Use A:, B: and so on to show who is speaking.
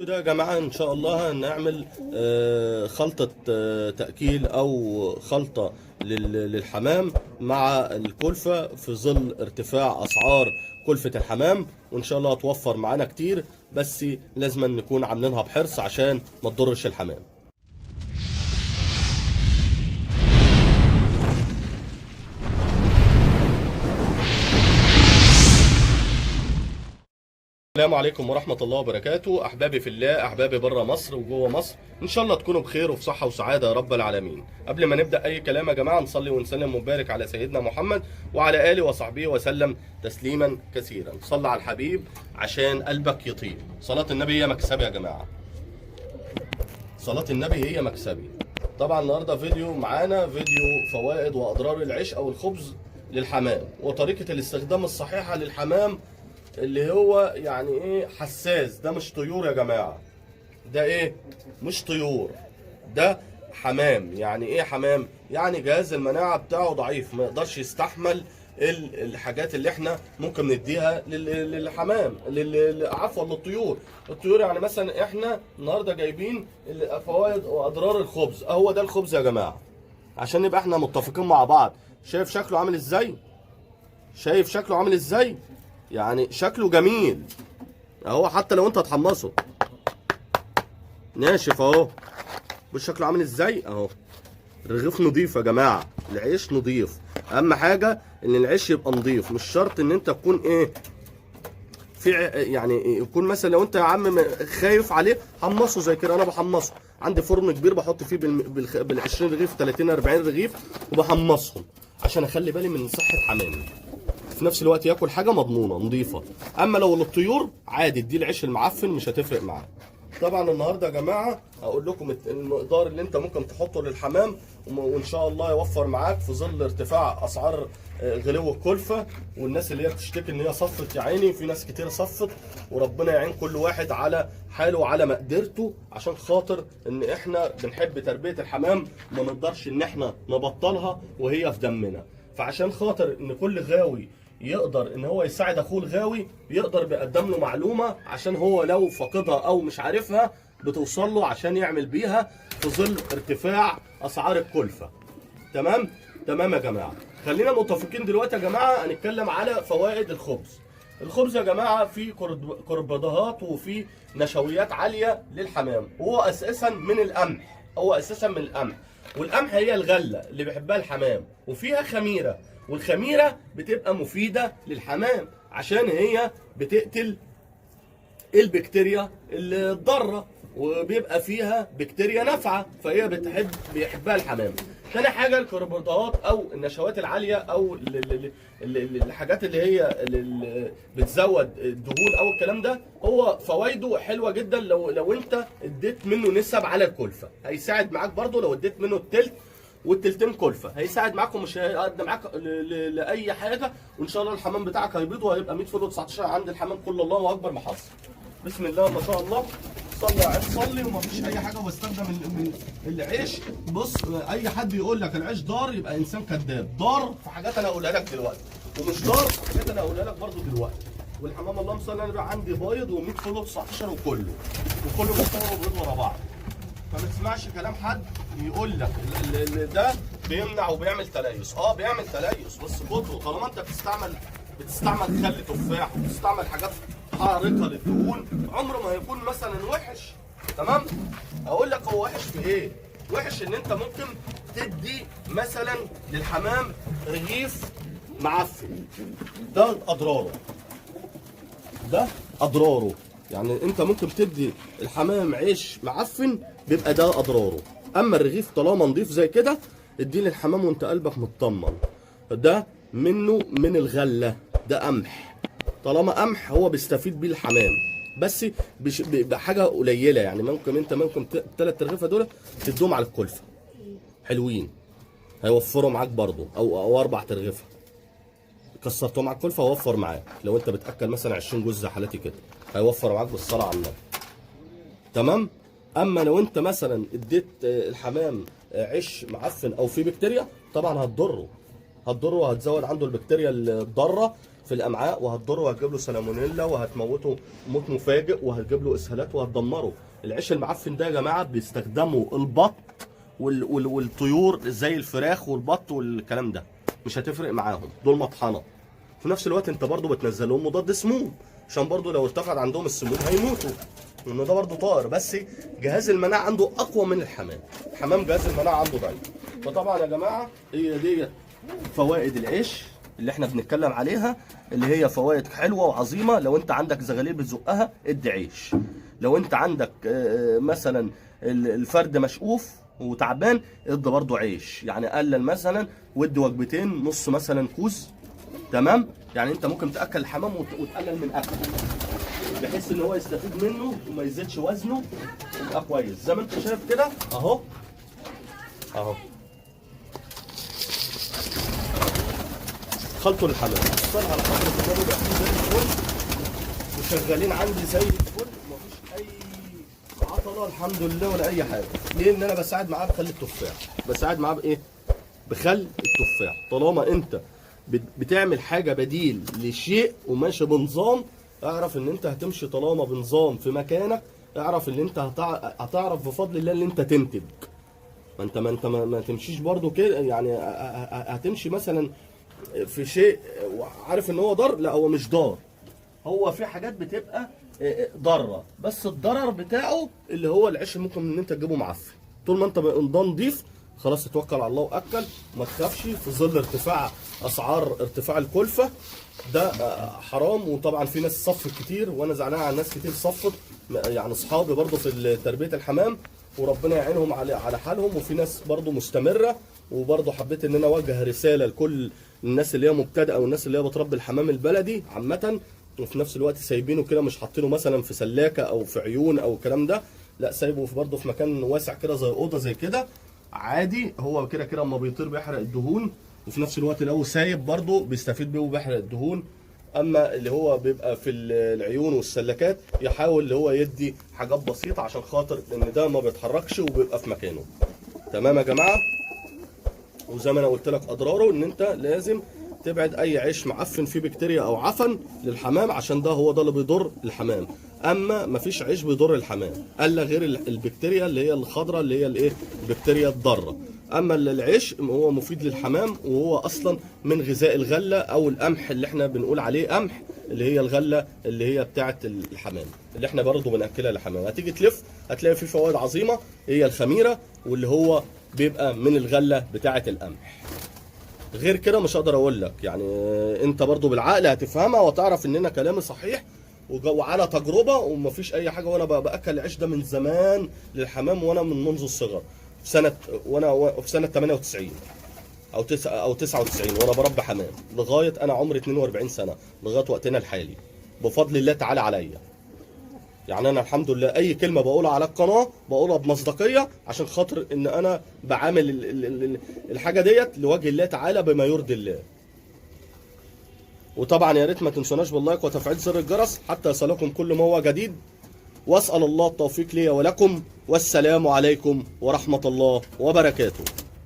A: ده يا جماعة إن شاء الله هنعمل خلطة تأكيل أو خلطة للحمام مع الكلفة في ظل ارتفاع أسعار كلفة الحمام، وإن شاء الله هتوفر معانا كتير، بس لازم نكون عاملينها بحرص عشان ما تضرش الحمام. السلام عليكم ورحمة الله وبركاته، أحبابي في الله، أحبابي بره مصر وجوه مصر، إن شاء الله تكونوا بخير وفي صحة وسعادة يا رب العالمين. قبل ما نبدأ أي كلام يا جماعة نصلي ونسلم ونبارك على سيدنا محمد وعلى آله وصحبه وسلم تسليما كثيرا. صلى على الحبيب عشان قلبك يطيب. صلاة النبي هي مكسبي يا جماعة، صلاة النبي هي مكسبي. طبعا النهارده معانا فيديو فوائد وأضرار العيش أو الخبز للحمام، وطريقة الاستخدام الصحيحة للحمام اللي هو يعني ايه حساس. ده مش طيور يا جماعة، ده ايه مش طيور، ده حمام. يعني ايه حمام؟ يعني جهاز المناعة بتاعه ضعيف، ما يقدرش يستحمل الحاجات اللي احنا ممكن نديها للحمام، عفوا للطيور. الطيور يعني مثلا احنا النهارده جايبين فوائد واضرار الخبز. اهو ده الخبز يا جماعة عشان نبقى احنا متفقين مع بعض. شايف شكله عامل ازاي؟ شايف شكله عامل ازاي؟ يعني شكله جميل اهو، حتى لو انت هتحمصه ناشف اهو. بص شكله عامل ازاي اهو. الرغيف نضيف يا جماعه، العيش نضيف. اهم حاجه ان العيش يبقى نضيف، مش شرط ان انت تكون ايه في يعني يكون مثلا لو انت يا عم خايف عليه حمصه زي كده. انا بحمصه، عندي فرن كبير بحط فيه بال 20 رغيف 30 40 رغيف وبحمصهم عشان اخلي بالي من صحه حمامي، في نفس الوقت ياكل حاجه مضمونه نظيفه. اما لو للطيور عادي ادي العيش المعفن مش هتفرق معاه. طبعا النهارده يا جماعه هقول لكم المقدار اللي انت ممكن تحطه للحمام، وان شاء الله يوفر معاك في ظل ارتفاع اسعار غلو الكلفه. والناس اللي هي بتشتكي ان هي صفت، يا عيني في ناس كتير صفت، وربنا يعين كل واحد على حاله وعلى مقدرته، عشان خاطر ان احنا بنحب تربيه الحمام، ما نقدرش ان احنا نبطلها وهي في دمنا. فعشان خاطر ان كل غاوي يقدر ان هو يساعد اخوه الغاوي، يقدر بيقدم له معلومه عشان هو لو فاقدها او مش عارفها بتوصل له عشان يعمل بيها في ظل ارتفاع اسعار الكلفه. تمام يا جماعه. خلينا متفقين دلوقتي يا جماعه هنتكلم على فوائد الخبز. الخبز يا جماعه فيه كربوهيدرات وفيه نشويات عاليه للحمام، وهو اساسا من القمح، هو اساسا من القمح، والقمح هي الغله اللي بيحبها الحمام، وفيها خميره، والخميره بتبقى مفيده للحمام عشان هي بتقتل البكتيريا الضاره، وبيبقى فيها بكتيريا نافعه، فهي بيحبها الحمام. تاني حاجه الكربوهيدرات او النشويات العاليه او الحاجات اللي هي اللي بتزود الدهون او الكلام ده، هو فوائده حلوه جدا. لو انت اديت منه نسب على الكلفه هيساعد معاك برضو. لو اديت منه التلت والتلتين كلفه هيساعد معاك ومش هيقدم معاك لاي حاجه، وان شاء الله الحمام بتاعك هيبيض وهيبقى 100 فل و19 عند الحمام. كل الله اكبر محصل. بسم الله ما شاء الله. صلي على صلي ومفيش اي حاجه، واستخدم العيش. بص اي حد يقول لك العيش ضار يبقى انسان كذاب. ضار في حاجات انا هقولها لك دلوقتي، ومش ضار في حاجات انا هقولها لك برده دلوقتي. والحمام اللهم صل على النبي عندي بايض و100 فل و19 وكله مستوى بيض ورا بعض. فما تسمعش كلام حد يقول لك ده بيمنع وبيعمل تليس. بيعمل تليس بس كتره. طالما انت بتستعمل خل تفاح وبتستعمل حاجات حارقه للدهون، عمره ما هيكون مثلا وحش. تمام. اقول لك هو وحش في ايه؟ وحش ان انت ممكن تدي مثلا للحمام رغيف معفن. ده اضراره. يعني انت ممكن تدي الحمام عيش معفن بيبقى ده اضراره. اما الرغيف طالما نضيف زي كده اديه للحمام وانت قلبك مطمن. ده منه من الغله، ده قمح. طالما قمح هو بيستفيد بيه الحمام، بس بحاجه قليله. يعني ممكن الثلاث رغيفه دول تدوهم على الكلفه حلوين، هيوفروا معاك برضو. او 4 رغيفه كسرتهم على الكلفه هيوفر معاك. لو انت بتاكل مثلا 20 جزء حالتي كده هيوفر معاك بالصلاه على النبي. تمام. اما لو انت مثلا اديت الحمام عيش معفن او فيه بكتيريا طبعا هتضره. هتضره وهتزود عنده البكتيريا الضاره في الامعاء، وهتضره وهتجيب له سالمونيلا وهتموته موت مفاجئ وهتجيب له اسهالات وهتدمره. العيش المعفن ده يا جماعه بيستخدموا البط والطيور زي الفراخ والبط والكلام ده، مش هتفرق معاهم، دول مطحنه. في نفس الوقت انت برضو بتنزل لهم مضاد سموم عشان برضو لو ارتفعت عندهم السموم هيموتوا، لان ده برضو طائر، بس جهاز المناعه عنده اقوى من الحمام. الحمام جهاز المناعه عنده ضعيف. فطبعا يا جماعه هي دي فوائد العيش اللي احنا بنتكلم عليها، اللي هي فوائد حلوه وعظيمه. لو انت عندك زغاليل بتزقها ادي عيش. لو انت عندك مثلا الفرد مشقوف وتعبان ادي برضه عيش، يعني قلل مثلا ودي وجبتين نص مثلا كوز، تمام؟ يعني انت ممكن تاكل الحمام وتقلل من اكله بحيث ان هو يستفيد منه وما يزيدش وزنه ويبقى كويس زي ما انت شايف كده اهو. اهو خلطوا الحمام وصلها على حضرة النبي بقى زي الفل، وشغالين عندي زي الفل، مفيش اي عطله الحمد لله ولا اي حاجه. ليه؟ ان انا بساعد معاه بخل التفاح. بساعد معاه بايه؟ بخل التفاح. طالما انت بتعمل حاجه بديل لشيء وماشي بنظام، اعرف ان انت هتمشي طالما بنظام في مكانك، اعرف ان انت هتعرف بفضل الله ان انت تنتج. ما انت ما تمشيش برضو كده، يعني هتمشي مثلا في شيء وعارف ان هو ضار، لا هو مش ضار، هو في حاجات بتبقى ضاره، بس الضرر بتاعه اللي هو العيش ممكن ان انت تجيبه معفن. طول ما انت ده نضيف خلاص اتوكل على الله واكل، ما تخافش في ظل ارتفاع اسعار ارتفاع الكلفه ده حرام. وطبعا في ناس صفت كتير وانا زعلان على ناس كتير صفت، يعني اصحابي برضو في تربيه الحمام وربنا يعينهم على حالهم، وفي ناس برضو مستمره. وبرضو حبيت ان انا اوجه رساله لكل الناس اللي هي مبتدئه والناس اللي هي بتربي الحمام البلدي عامه، وفي نفس الوقت سايبينه كده مش حاطينه مثلا في سلاكه او في عيون او الكلام ده، لا سايبه برضه في مكان واسع كده زي اوضه زي كده عادي. هو كده كده اما بيطير بيحرق الدهون، وفي نفس الوقت لو سايب برضه بيستفيد بيه وبيحرق الدهون. اما اللي هو بيبقى في العيون والسلكات يحاول اللي هو يدي حاجات بسيطه عشان خاطر ان ده ما بيتحركش وبيبقى في مكانه. تمام يا جماعه؟ وزي ما انا قلت لك اضراره ان انت لازم تبعد اي عيش معفن فيه بكتيريا او عفن للحمام، عشان ده هو ده اللي بيضر الحمام. اما مفيش عيش بيضر الحمام الا غير البكتيريا اللي هي الخضراء اللي هي الايه، البكتيريا الضاره. اما العيش هو مفيد للحمام، وهو اصلا من غذاء الغله او القمح اللي احنا بنقول عليه قمح، اللي هي الغله اللي هي بتاعه الحمام اللي احنا برضه بناكلها للحمام. هتيجي تلف هتلاقي فيه فوائد عظيمه، هي الخميره واللي هو بيبقى من الغله بتاعه القمح. غير كده مش هقدر اقول لك، يعني انت برضو بالعقل هتفهمها وتعرف ان انا كلامي صحيح وعلى تجربه ومفيش اي حاجه. وانا باكل العيش ده من زمان للحمام، وانا من منذ الصغر في سنه، وانا في سنه 98 او 99 وانا بربي حمام لغايه انا عمري 42 سنه لغايه وقتنا الحالي بفضل الله تعالى عليا. يعني انا الحمد لله اي كلمه بقولها على القناه بقولها بمصداقيه عشان خاطر ان انا بعامل الحاجه ديت لوجه الله تعالى بما يرضي الله. وطبعا يا ريت ما تنسوناش باللايك وتفعيل زر الجرس حتى يصلكم كل ما هو جديد، واسال الله التوفيق لي ولكم، والسلام عليكم ورحمه الله وبركاته.